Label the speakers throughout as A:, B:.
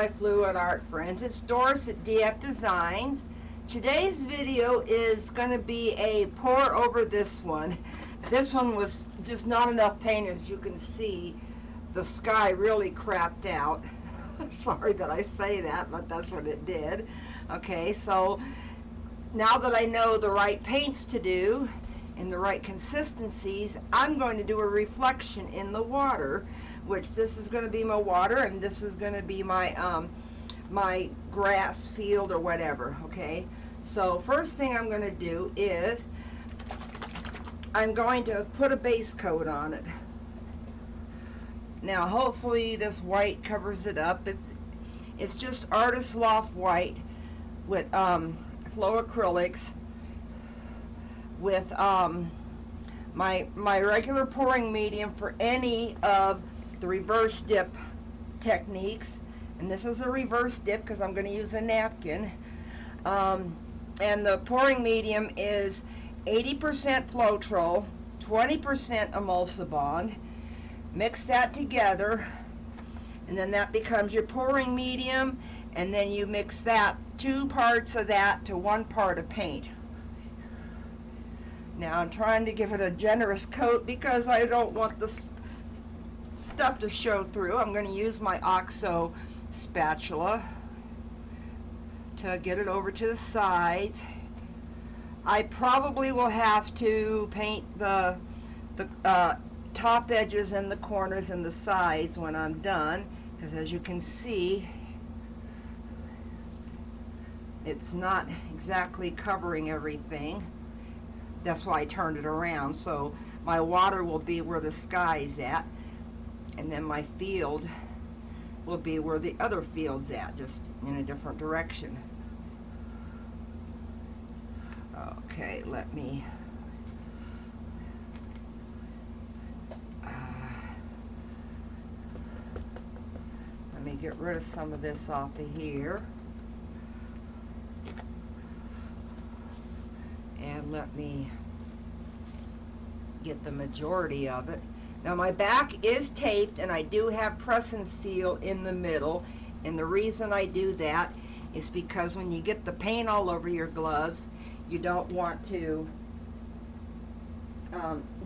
A: my fluid art friends. It's Doris at DF Designs. Today's video is going to be a pour over this one. This one was just not enough paint, as you can see. The sky really crapped out. Sorry that I say that, but that's what it did. Okay, so now that I know the right paints to do and the right consistencies, I'm going to do a reflection in the water, which this is going to be my water and this is going to be my my grass field or whatever. Okay, so first thing I'm going to do is I'm going to put a base coat on it. Now hopefully this white covers it up. It's just Artist Loft white with Flow acrylics with my regular pouring medium for any of the reverse dip techniques, and this is a reverse dip because I'm going to use a napkin, and the pouring medium is 80% Floetrol, 20% Emulsa Bond. Mix that together and then that becomes your pouring medium, and then you mix that 2 parts of that to 1 part of paint. Now I'm trying to give it a generous coat because I don't want the stuff to show through. I'm going to use my OXO spatula to get it over to the sides. I probably will have to paint the top edges and the corners and the sides when I'm done, because as you can see, it's not exactly covering everything. That's why I turned it around, so my water will be where the sky's at, and then my field will be where the other field's at, just in a different direction. Okay, let me get rid of some of this off of here, and let me get the majority of it. Now my back is taped and I do have press and seal in the middle, and the reason I do that is because when you get the paint all over your gloves, you don't want to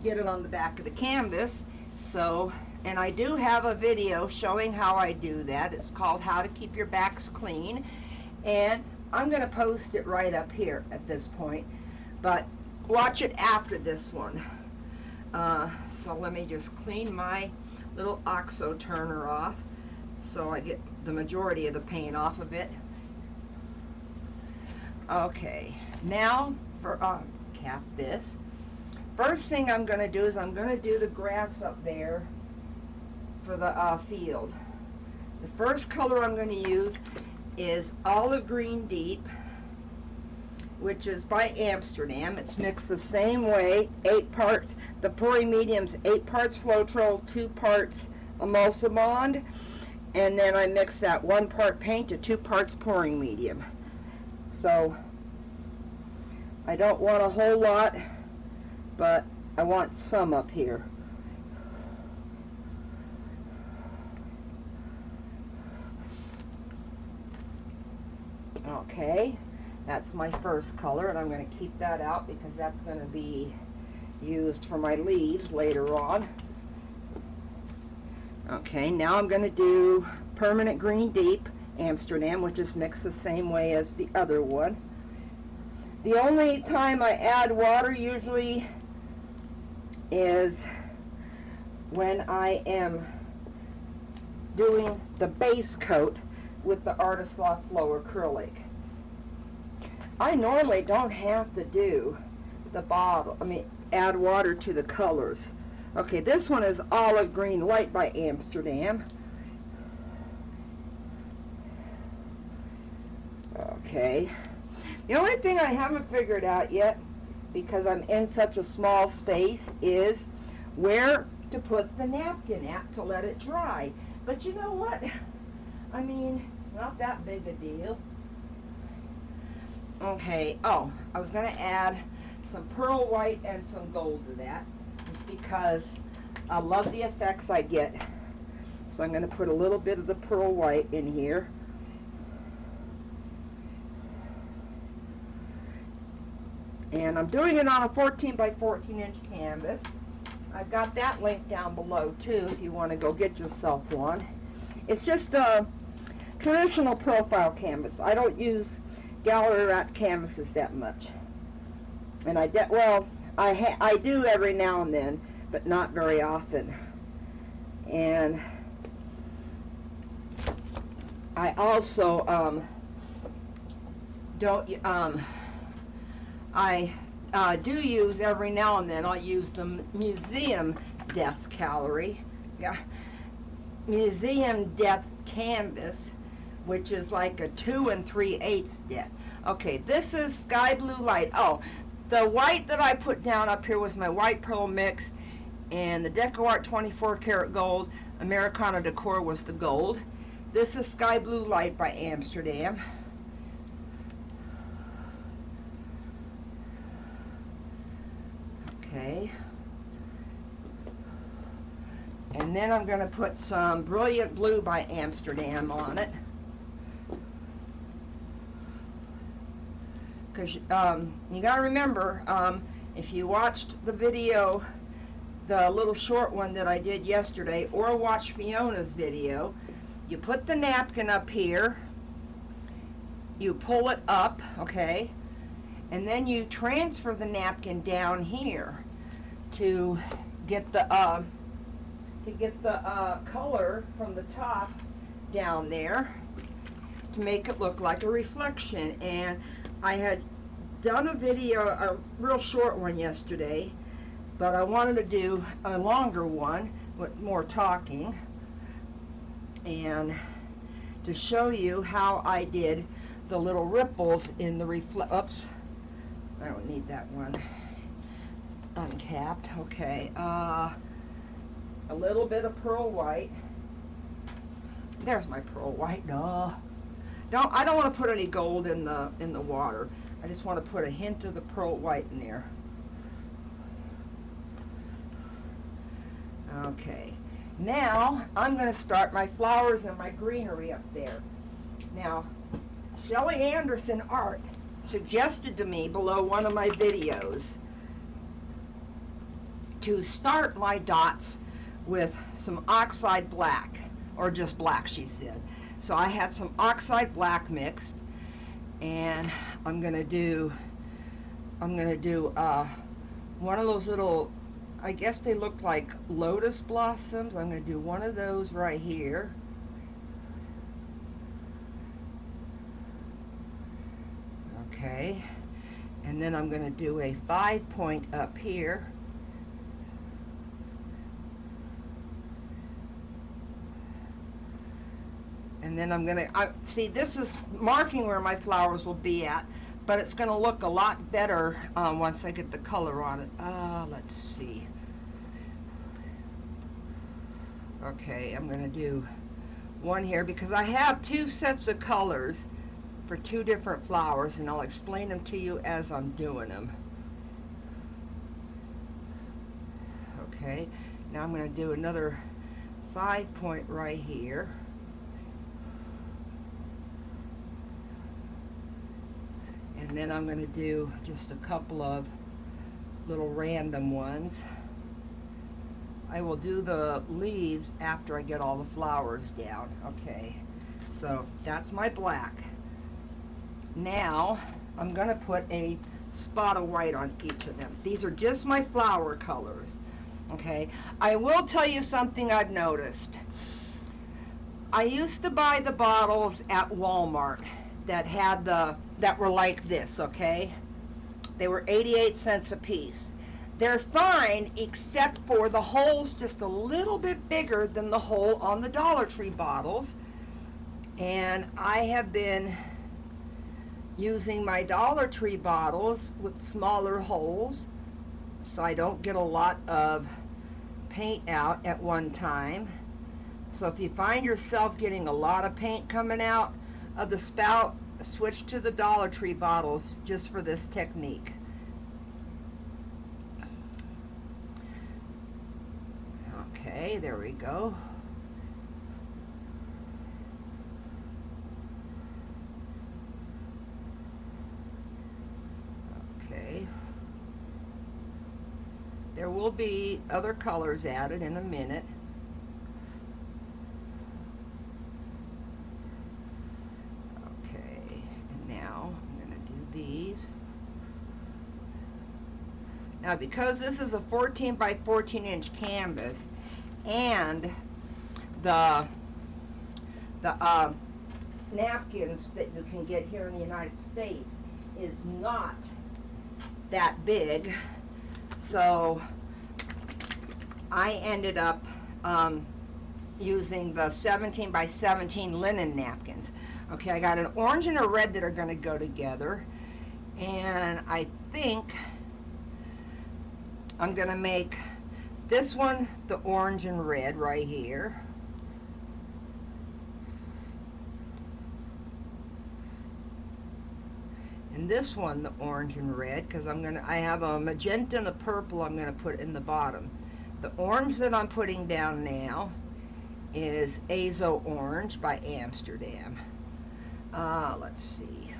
A: get it on the back of the canvas. So, and I do have a video showing how I do that. It's called How to Keep Your Backs Clean, and I'm going to post it right up here at this point, but watch it after this one. So let me just clean my little OXO turner off so I get the majority of the paint off of it. Okay, now for cap this. First thing I'm going to do is I'm going to do the grass up there for the field. The first color I'm going to use is Olive Green Deep, which is by Amsterdam. It's mixed the same way, 8 parts. The pouring medium's 8 parts Floetrol, 2 parts Emulsa Bond, and then I mix that 1 part paint to 2 parts pouring medium. So I don't want a whole lot, but I want some up here. Okay, that's my first color, and I'm going to keep that out because that's going to be used for my leaves later on. Okay, now I'm going to do Permanent Green Deep Amsterdam, which is mixed the same way as the other one. The only time I add water usually is when I am doing the base coat with the Artist Loft Flow acrylic. I normally don't have to do the bottle, add water to the colors. Okay, this one is Olive Green Light by Amsterdam. Okay, the only thing I haven't figured out yet, because I'm in such a small space, is where to put the napkin at to let it dry. But you know what? It's not that big a deal. Okay, oh, I was going to add some pearl white and some gold to that, just because I love the effects I get. So I'm going to put a little bit of the pearl white in here And I'm doing it on a 14 by 14 inch canvas. I've got that link down below too if you want to go get yourself one. It's just a traditional profile canvas. I don't use gallery wrap canvases that much. And I do every now and then, but not very often. And I also do use every now and then. I'll use the museum depth museum depth canvas, which is like a 2 3/8 depth. Okay, this is sky blue light. Oh, the white that I put down up here was my white pearl mix, and the Deco Art 24 karat gold. Americana Decor was the gold. This is sky blue light by Amsterdam. Okay. And then I'm going to put some Brilliant Blue by Amsterdam on it. Because you got to remember, if you watched the video, the little short one that I did yesterday, or watch Fiona's video, you put the napkin up here, you pull it up, okay, and then you transfer the napkin down here to get the color from the top down there to make it look like a reflection. And I had done a video, a real short one yesterday, but I wanted to do a longer one with more talking and to show you how I did the little ripples in the oops, I don't need that one uncapped. Okay, a little bit of pearl white. There's my pearl white. I don't want to put any gold in the water. I just want to put a hint of the pearl white in there. Okay, now I'm going to start my flowers and my greenery up there. Now, Shelly Anderson Art suggested to me below one of my videos to start my dots with some oxide black, or just black, she said. So I had some oxide black mixed, and I'm gonna do one of those little, I guess they look like lotus blossoms. I'm gonna do one of those right here. Okay, and then I'm gonna do a 5-point up here. And then I'm gonna, see, this is marking where my flowers will be at, but it's gonna look a lot better once I get the color on it. Let's see. Okay, I'm gonna do one here because I have two sets of colors for two different flowers, and I'll explain them to you as I'm doing them. Okay, now I'm gonna do another 5-point right here. And then I'm going to do just a couple of little random ones. I will do the leaves after I get all the flowers down. Okay, so that's my black. Now I'm going to put a spot of white on each of them. These are just my flower colors. Okay, I will tell you something I've noticed. I used to buy the bottles at Walmart that had that were like this, okay? They were 88 cents a piece. They're fine except for the hole's just a little bit bigger than the hole on the Dollar Tree bottles. And I have been using my Dollar Tree bottles with smaller holes so I don't get a lot of paint out at one time. So if you find yourself getting a lot of paint coming out of the spout, switch to the Dollar Tree bottles just for this technique. Okay, there we go. Okay. There will be other colors added in a minute. Okay, and now I'm going to do these. Now, because this is a 14 by 14 inch canvas, and the napkins that you can get here in the United States is not that big, so I ended up using the 17 by 17 linen napkins. Okay, I got an orange and a red that are going to go together, and I think I'm going to make this one the orange and red right here. And this one the orange and red, because I have a magenta and a purple I'm going to put in the bottom. The orange that I'm putting down now is Azo Orange by Amsterdam. Let's see.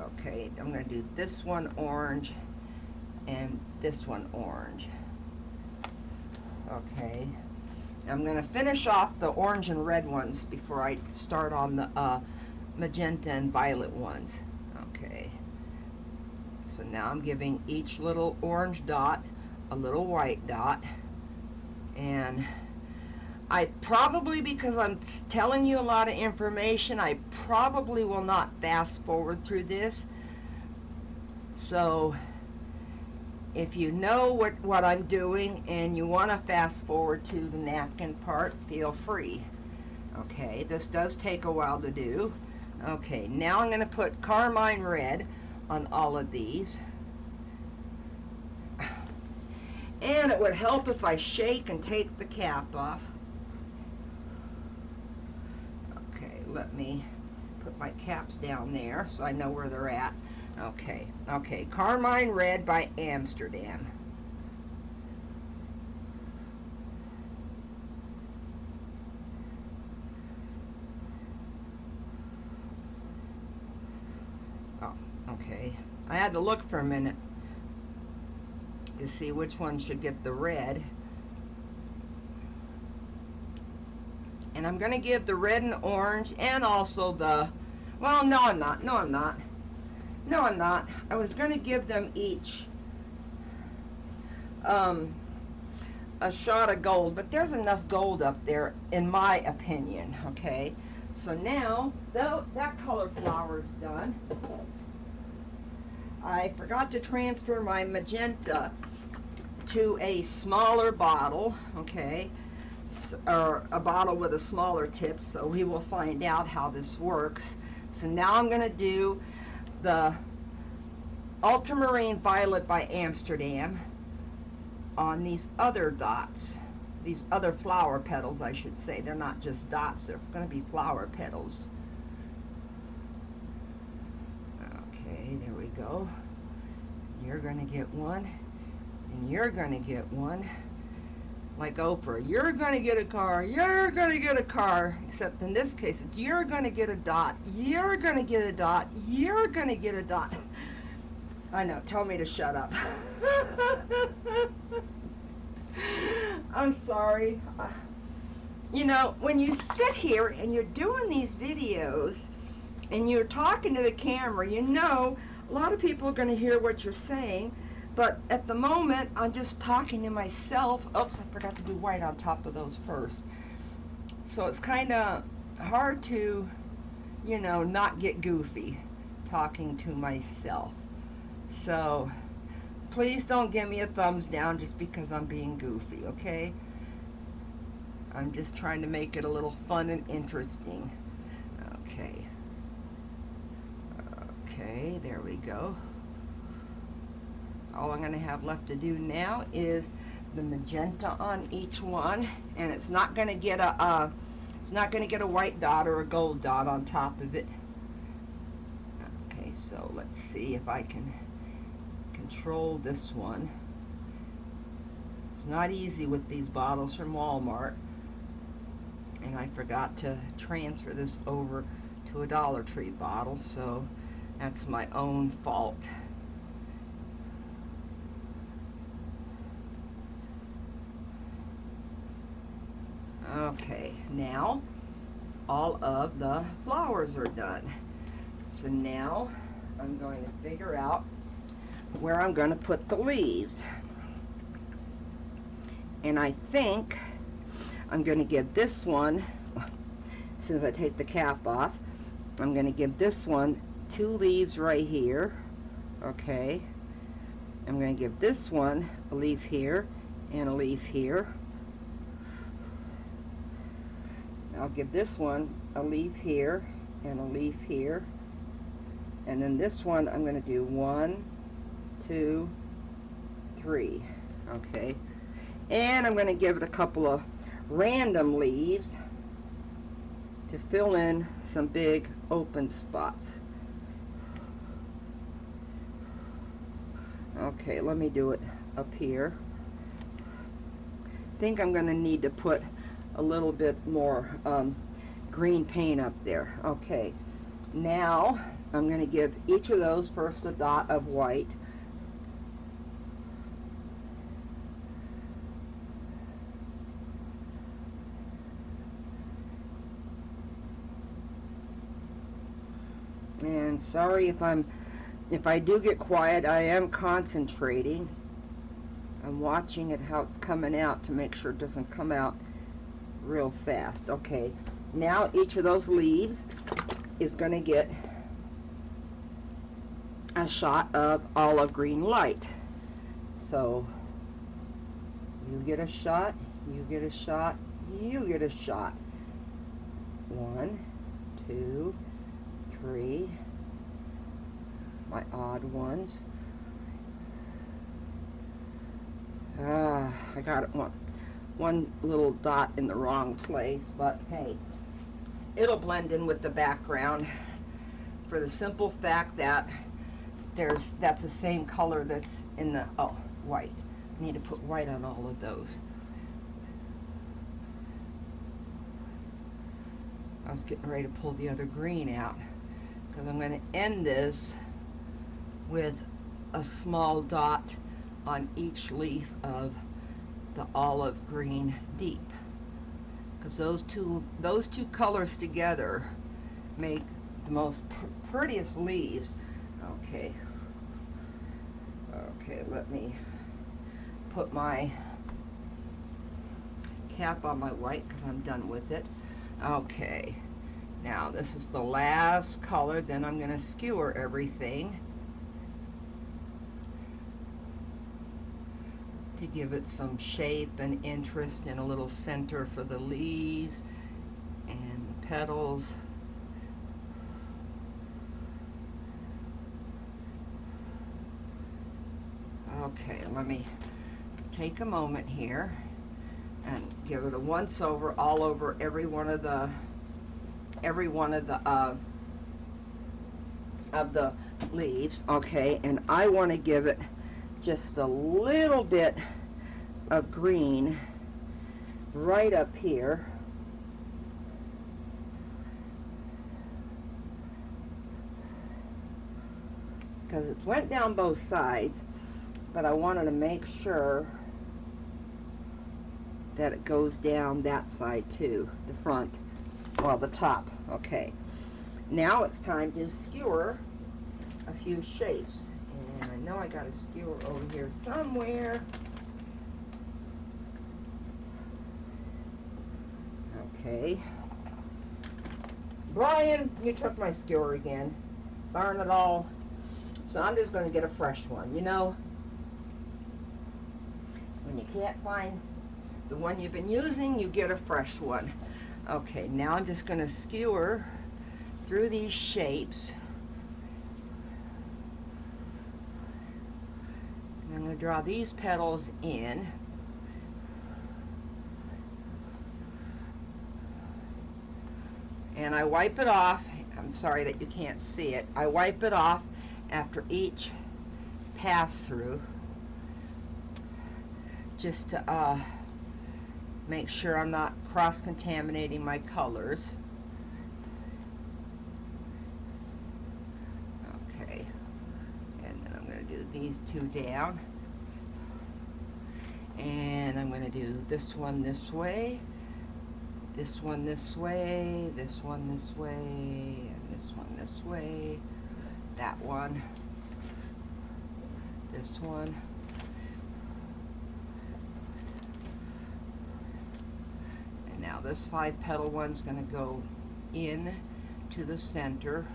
A: Okay, I'm going to do this one orange and this one orange. Okay, I'm going to finish off the orange and red ones before I start on the magenta and violet ones. Okay, so now I'm giving each little orange dot a little white dot, and I probably, because I'm telling you a lot of information, I probably will not fast forward through this. So if you know what I'm doing and you want to fast forward to the napkin part, feel free. Okay, this does take a while to do. Okay, now I'm going to put carmine red on all of these. And it would help if I shake and take the cap off. Okay, let me put my caps down there so I know where they're at. Okay, okay, carmine red by Amsterdam. Oh, okay. I had to look for a minute to see which one should get the red. And I'm going to give the red and orange and also the, well, no I'm not, no I'm not. No, I'm not. I was going to give them each a shot of gold, but there's enough gold up there, in my opinion, okay? So now, though that color flower is done, I forgot to transfer my magenta to a smaller bottle, okay? Or a bottle with a smaller tip, so we will find out how this works. So now I'm going to do the ultramarine violet by Amsterdam on these other dots, these other flower petals, I should say. They're not just dots, they're going to be flower petals. Okay, there we go. You're going to get one, and you're going to get one. Like Oprah, you're going to get a car, you're going to get a car, except in this case it's you're going to get a dot, you're going to get a dot, you're going to get a dot. I know, tell me to shut up. I'm sorry. You know, when you sit here and you're doing these videos and you're talking to the camera, you know, a lot of people are going to hear what you're saying, but at the moment I'm just talking to myself. Oops, I forgot to do white on top of those first. So it's kind of hard to, you know, not get goofy talking to myself. So please don't give me a thumbs down just because I'm being goofy, okay? I'm just trying to make it a little fun and interesting. Okay. Okay, there we go. All I'm going to have left to do now is the magenta on each one, and it's not going to get a white dot or a gold dot on top of it. Okay, so let's see if I can control this one. It's not easy with these bottles from Walmart, and I forgot to transfer this over to a Dollar Tree bottle, so that's my own fault. Okay, now all of the flowers are done. So now I'm going to figure out where I'm going to put the leaves. And I think I'm going to give this one, as soon as I take the cap off, I'm going to give this one 2 leaves right here. Okay. I'm going to give this one a leaf here and a leaf here. I'll give this one a leaf here and a leaf here. And then this one I'm going to do 1, 2, 3. Okay. And I'm going to give it a couple of random leaves to fill in some big open spots. Okay, let me do it up here. I think I'm going to need to put a little bit more green paint up there. Okay, now I'm going to give each of those first a dot of white. And sorry if I do get quiet, I am concentrating. I'm watching it how it's coming out to make sure it doesn't come out real fast. Okay, now each of those leaves is going to get a shot of olive green light. So you get a shot, you get a shot, you get a shot. 1, 2, 3. My odd ones. I got one little dot in the wrong place, but hey, it'll blend in with the background for the simple fact that that's the same color that's in the white. I need to put white on all of those. I was getting ready to pull the other green out because I'm going to end this with a small dot on each leaf of the olive green deep, because those two colors together make the most prettiest leaves. Okay, let me put my cap on my white because I'm done with it. Okay, now this is the last color, then I'm going to skewer everything to give it some shape and interest and a little center for the leaves and the petals. Okay, let me take a moment here and give it a once over all over every one of the leaves. Okay, and I want to give it just a little bit of green right up here. Because it went down both sides, but I wanted to make sure that it goes down that side too, the front, well, the top. Okay, now it's time to skewer a few shapes. And I know I got a skewer over here somewhere. Okay. Brian, you took my skewer again. Darn it all. So I'm just going to get a fresh one. You know, when you can't find the one you've been using, you get a fresh one. Okay, now I'm just going to skewer through these shapes. I'm going to draw these petals in. And I wipe it off. I'm sorry that you can't see it. I wipe it off after each pass through, just to make sure I'm not cross-contaminating my colors. Okay, and then I'm going to do these two down, and I'm going to do this one this way, This one this way, this one this way, and this one this way. That one, this one. And now this 5-petal one's going to go in to the center.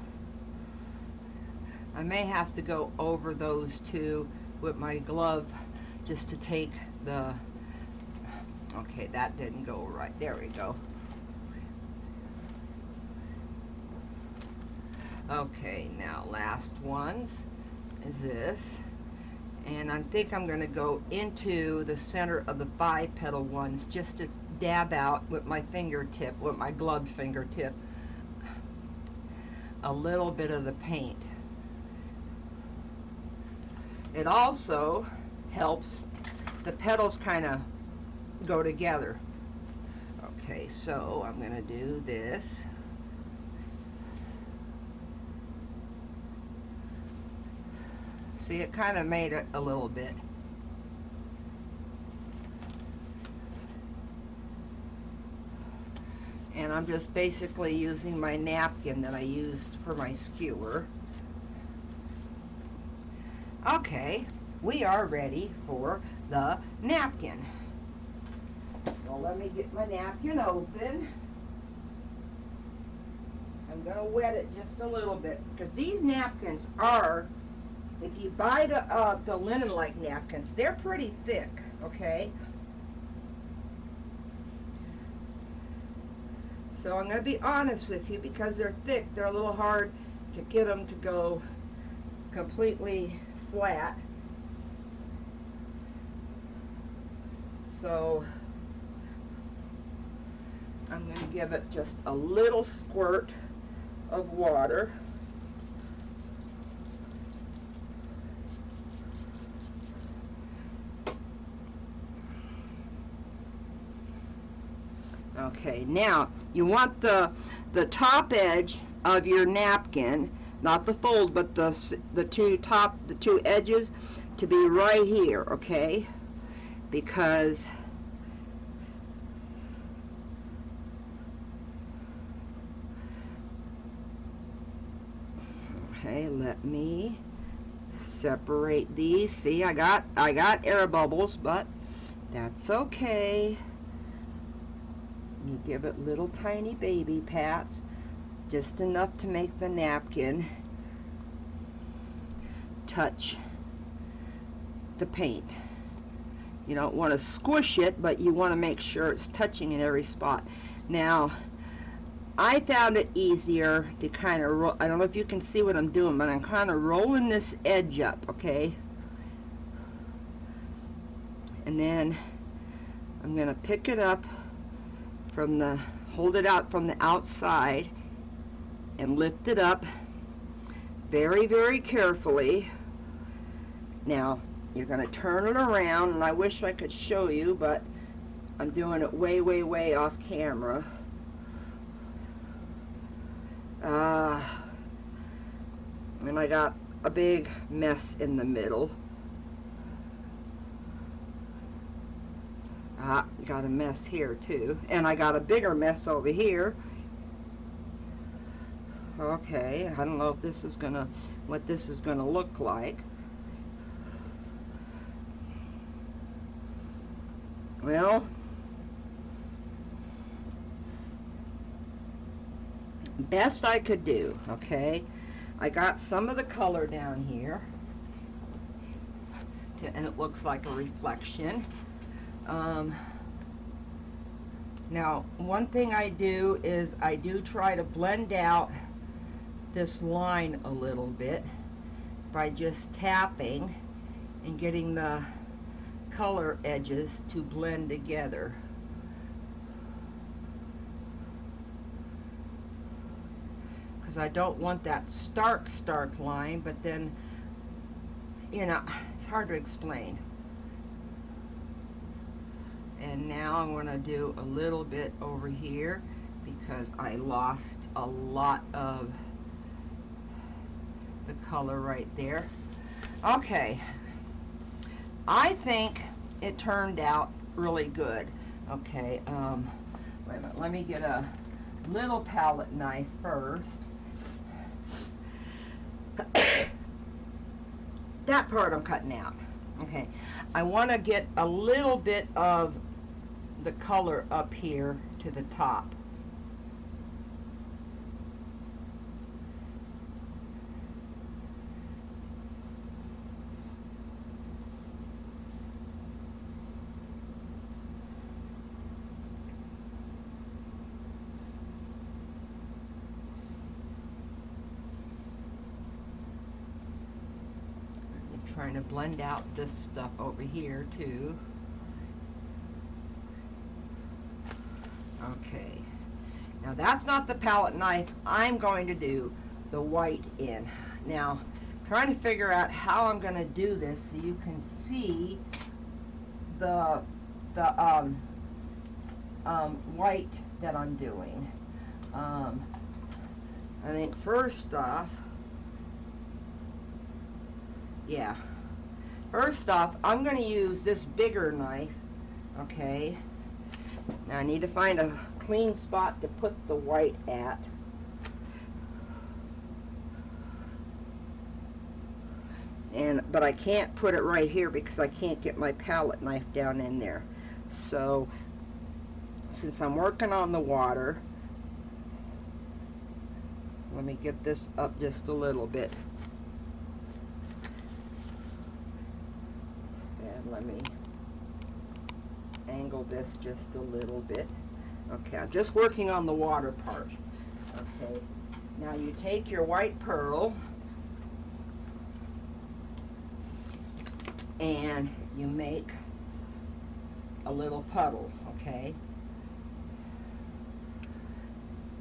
A: I may have to go over those two with my glove just to take the, okay, that didn't go right. There we go. Okay, now last ones is this. And I think I'm going to go into the center of the 5-petal ones just to dab out with my fingertip, with my gloved fingertip, a little bit of the paint. It also helps the petals kind of go together. Okay, so I'm going to do this. See, it kind of made it a little bit. And I'm just basically using my napkin that I used for my skewer. Okay, we are ready for the napkin. Well, let me get my napkin open. I'm going to wet it just a little bit because these napkins are, if you buy the linen-like napkins, they're pretty thick, okay? So I'm going to be honest with you, because they're thick, they're a little hard to get them to go completely flat. So I'm going to give it just a little squirt of water. Okay, now you want the top edge of your napkin, not the fold, but the two edges to be right here, okay? Because okay, let me separate these. See, I got air bubbles, but that's okay. You give it little tiny baby pats, just enough to make the napkin touch the paint. You don't want to squish it, but you want to make sure it's touching in every spot. Now, I found it easier to kind of I don't know if you can see what I'm doing, but I'm kind of rolling this edge up, okay? And then I'm going to pick it up from the, hold it out from the outside and lift it up very, very carefully. Now, you're going to turn it around, and I wish I could show you, but I'm doing it way, way, way off camera. And I got a big mess in the middle. Got a mess here too, and I got a bigger mess over here. Okay, I don't know if this is gonna, what this is gonna look like. Well, best I could do, okay? I got some of the color down here, and it looks like a reflection. Now, one thing I do is I do try to blend out this line a little bit by just tapping and getting the color edges to blend together. Because I don't want that stark line, but then, you know, it's hard to explain. And now I'm going to do a little bit over here because I lost a lot of the color right there. Okay, I think it turned out really good. Okay, Wait a minute, let me get a little palette knife first. That part I'm cutting out. Okay, I want to get a little bit of the color up here to the top. Trying to blend out this stuff over here too. Okay, now that's not the palette knife. I'm going to do the white in. Now, trying to figure out how I'm going to do this so you can see the white that I'm doing. I think first off, yeah. First off, I'm going to use this bigger knife, okay? Now I need to find a clean spot to put the white at. But I can't put it right here because I can't get my palette knife down in there. So, since I'm working on the water, let me get this up just a little bit. Let me angle this just a little bit. Okay, I'm just working on the water part. Okay, now you take your white pearl and you make a little puddle, okay?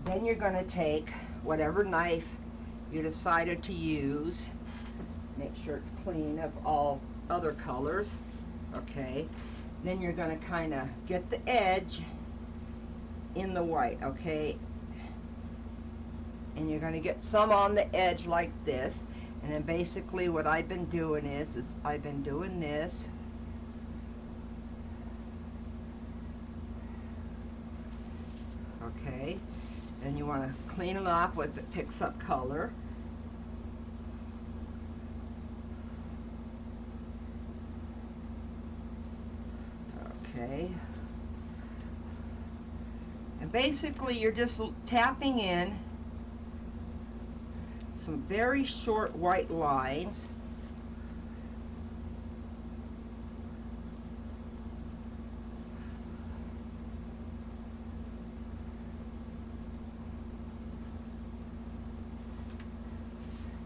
A: Then you're going to take whatever knife you decided to use. Make sure it's clean of all other colors. Okay, then you're going to kind of get the edge in the white, okay, and you're going to get some on the edge like this, and then basically what I've been doing is I've been doing this, okay, then you want to clean it off with it picks up color. Okay, and basically you're just tapping in some very short white lines.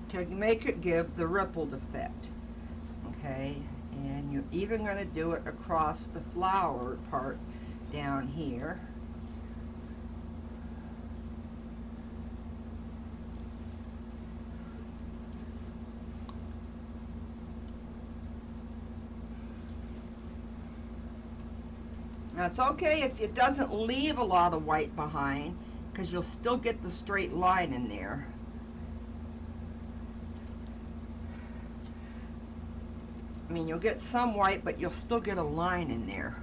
A: To make it give the rippled effect, okay? And you're even going to do it across the flower part down here. Now it's okay if it doesn't leave a lot of white behind, because you'll still get the straight line in there. I mean, you'll get some white, but you'll still get a line in there.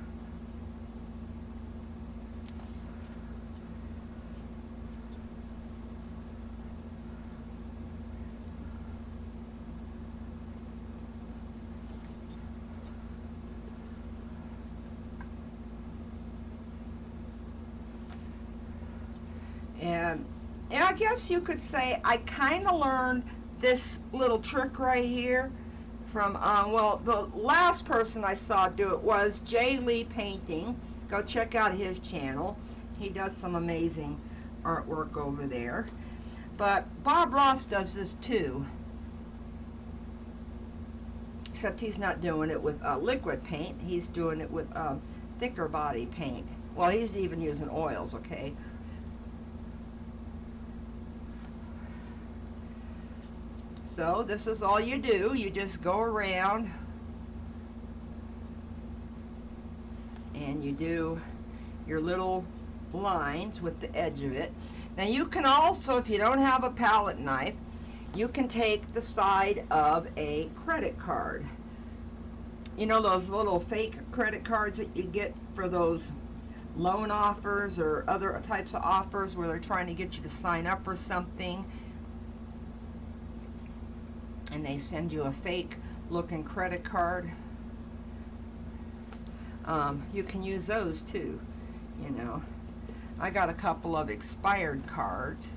A: And I guess you could say I kind of learned this little trick right here from, well, the last person I saw do it was Jay Lee Painting. Go check out his channel. He does some amazing artwork over there. But Bob Ross does this too. Except he's not doing it with liquid paint. He's doing it with thicker body paint. Well, he's even using oils, okay? So this is all you do. You just go around and you do your little lines with the edge of it. Now you can also, if you don't have a palette knife, you can take the side of a credit card. You know those little fake credit cards that you get for those loan offers or other types of offers where they're trying to get you to sign up for something, and they send you a fake looking credit card. You can use those too, you know. I got a couple of expired cards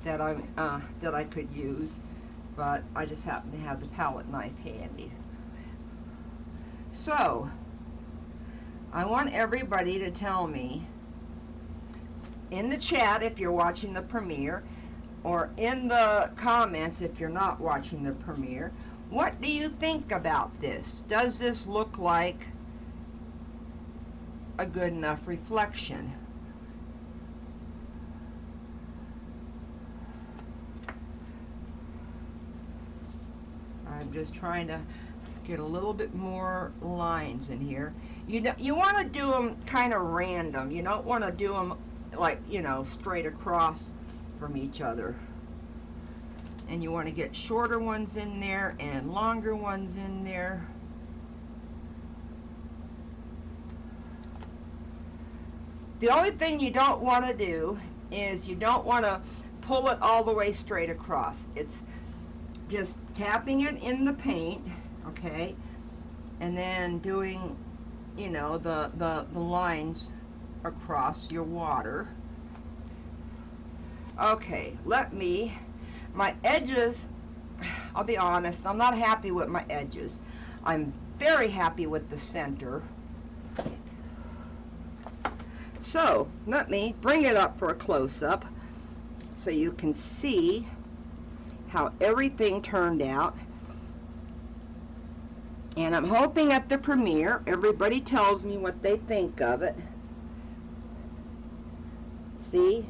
A: that I could use, but I just happen to have the palette knife handy. So I want everybody to tell me in the chat if you're watching the premiere, or in the comments if you're not watching the premiere, what do you think about this? Does this look like a good enough reflection? I'm just trying to get a little bit more lines in here. You want to do them kind of random. You don't want to do them like, you know, straight across from each other. And you want to get shorter ones in there and longer ones in there. The only thing you don't want to do is you don't want to pull it all the way straight across. It's just tapping it in the paint, okay, and then doing, you know, the lines across your water. Okay, my edges, I'll be honest, I'm not happy with my edges. I'm very happy with the center. So let me bring it up for a close-up so you can see how everything turned out. And I'm hoping at the premiere everybody tells me what they think of it. See?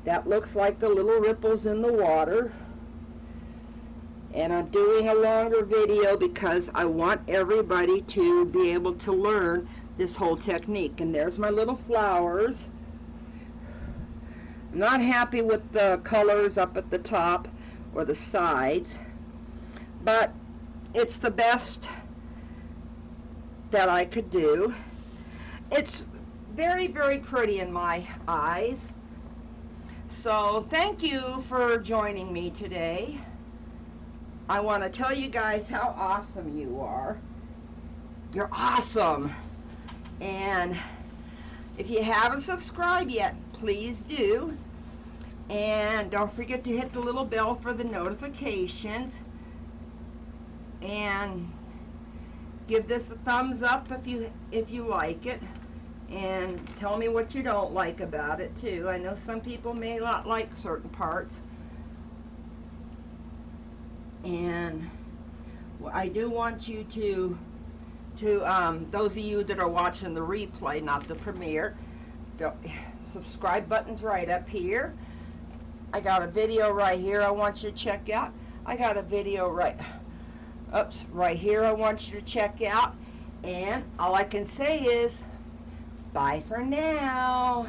A: That looks like the little ripples in the water. And I'm doing a longer video because I want everybody to be able to learn this whole technique. And there's my little flowers. I'm not happy with the colors up at the top or the sides, but it's the best that I could do. It's very, very pretty in my eyes. So thank you for joining me today. I want to tell you guys how awesome you are. You're awesome. And if you haven't subscribed yet, please do. And don't forget to hit the little bell for the notifications. And give this a thumbs up if you like it. And tell me what you don't like about it too. I know some people may not like certain parts. And I do want you to those of you that are watching the replay, not the premiere, subscribe button's right up here. I got a video right here I want you to check out. I got a video right here I want you to check out. And all I can say is bye for now.